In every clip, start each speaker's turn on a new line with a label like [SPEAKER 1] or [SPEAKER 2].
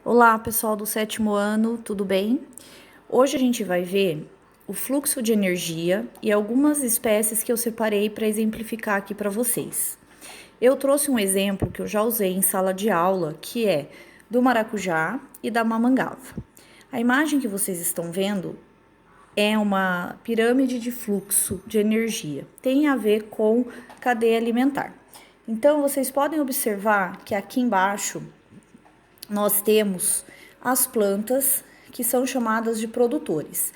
[SPEAKER 1] Olá, pessoal do sétimo ano, tudo bem? Hoje a gente vai ver o fluxo de energia e algumas espécies que eu separei para exemplificar aqui para vocês. Eu trouxe um exemplo que eu já usei em sala de aula, que é do maracujá e da mamangava. A imagem que vocês estão vendo é uma pirâmide de fluxo de energia, tem a ver com cadeia alimentar. Então, vocês podem observar que aqui embaixo nós temos as plantas que são chamadas de produtores.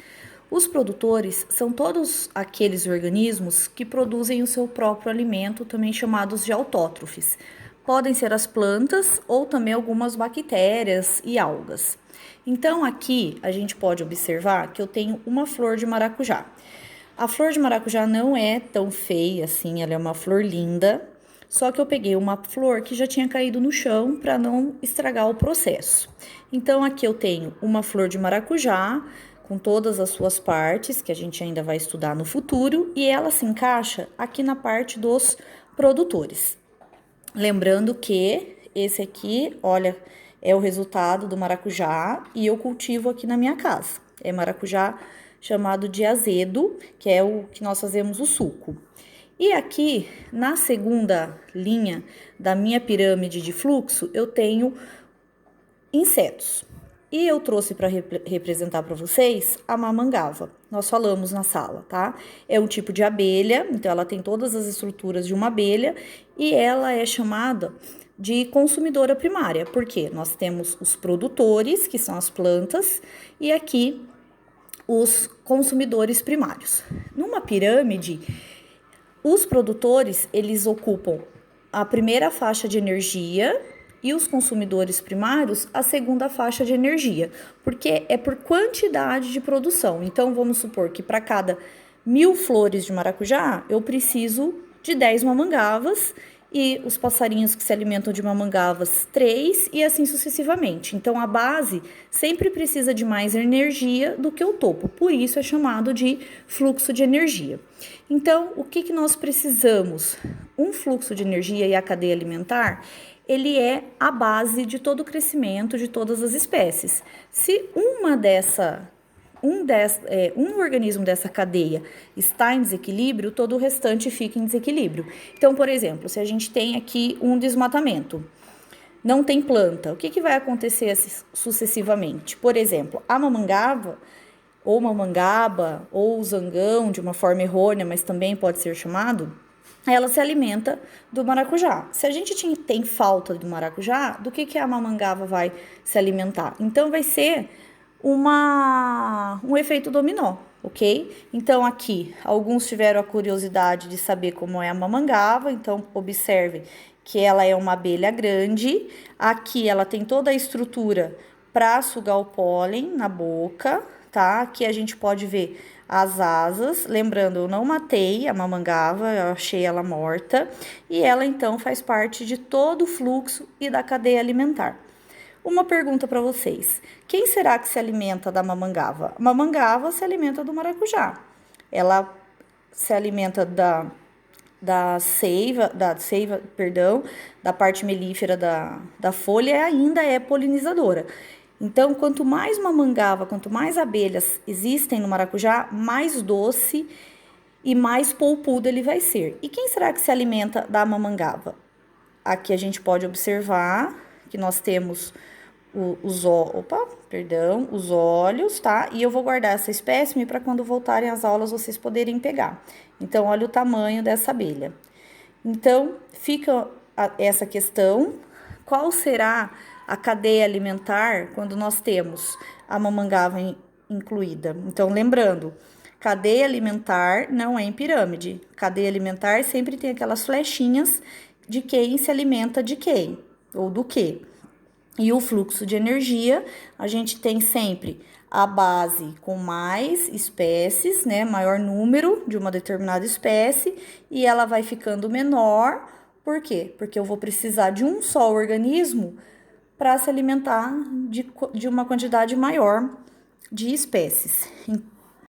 [SPEAKER 1] Os produtores são todos aqueles organismos que produzem o seu próprio alimento, também chamados de autótrofes. Podem ser as plantas ou também algumas bactérias e algas. Então aqui a gente pode observar que eu tenho uma flor de maracujá. A flor de maracujá não é tão feia assim, ela é uma flor linda, só que eu peguei uma flor que já tinha caído no chão para não estragar o processo. Então aqui eu tenho uma flor de maracujá com todas as suas partes, que a gente ainda vai estudar no futuro, e ela se encaixa aqui na parte dos produtores. Lembrando que esse aqui, olha, é o resultado do maracujá e eu cultivo aqui na minha casa. É maracujá chamado de azedo, que é o que nós fazemos o suco. E aqui, na segunda linha da minha pirâmide de fluxo, eu tenho insetos. E eu trouxe para representar para vocês a mamangava. Nós falamos na sala, tá? É um tipo de abelha, então ela tem todas as estruturas de uma abelha e ela é chamada de consumidora primária, porque nós temos os produtores, que são as plantas, e aqui os consumidores primários. Numa pirâmide, os produtores, eles ocupam a primeira faixa de energia e os consumidores primários a segunda faixa de energia, porque é por quantidade de produção. Então, vamos supor que para cada 1.000 flores de maracujá, eu preciso de 10 mamangavas e os passarinhos que se alimentam de mamangavas 3 e assim sucessivamente. Então, a base sempre precisa de mais energia do que o topo, por isso é chamado de fluxo de energia. Então, o que nós precisamos? Um fluxo de energia e a cadeia alimentar, ele é a base de todo o crescimento de todas as espécies. Se um organismo dessa cadeia está em desequilíbrio, todo o restante fica em desequilíbrio. Então, por exemplo, se a gente tem aqui um desmatamento, não tem planta, o que vai acontecer sucessivamente? Por exemplo, a mamangava, ou mamangaba, ou zangão, de uma forma errônea, mas também pode ser chamado, ela se alimenta do maracujá. Se a gente tem falta do maracujá, do que a mamangava vai se alimentar? Então, vai ser um efeito dominó, ok? Então, aqui, alguns tiveram a curiosidade de saber como é a mamangava, então, observem que ela é uma abelha grande. Aqui, ela tem toda a estrutura para sugar o pólen na boca, tá? Aqui a gente pode ver as asas. Lembrando, eu não matei a mamangava, eu achei ela morta. E ela, então, faz parte de todo o fluxo e da cadeia alimentar. Uma pergunta para vocês. Quem será que se alimenta da mamangava? A mamangava se alimenta do maracujá. Ela se alimenta da seiva, da parte melífera da folha e ainda é polinizadora. Então, quanto mais mamangava, quanto mais abelhas existem no maracujá, mais doce e mais polpudo ele vai ser. E quem será que se alimenta da mamangava? Aqui a gente pode observar que nós temos os olhos, tá? E eu vou guardar essa espécime para quando voltarem às aulas vocês poderem pegar. Então, olha o tamanho dessa abelha. Então, fica essa questão: qual será a cadeia alimentar quando nós temos a mamangava incluída? Então, lembrando, cadeia alimentar não é em pirâmide. Cadeia alimentar sempre tem aquelas flechinhas de quem se alimenta de quem ou do que. E o fluxo de energia, a gente tem sempre a base com mais espécies, né? Maior número de uma determinada espécie, e ela vai ficando menor. Por quê? Porque eu vou precisar de um só organismo para se alimentar de uma quantidade maior de espécies.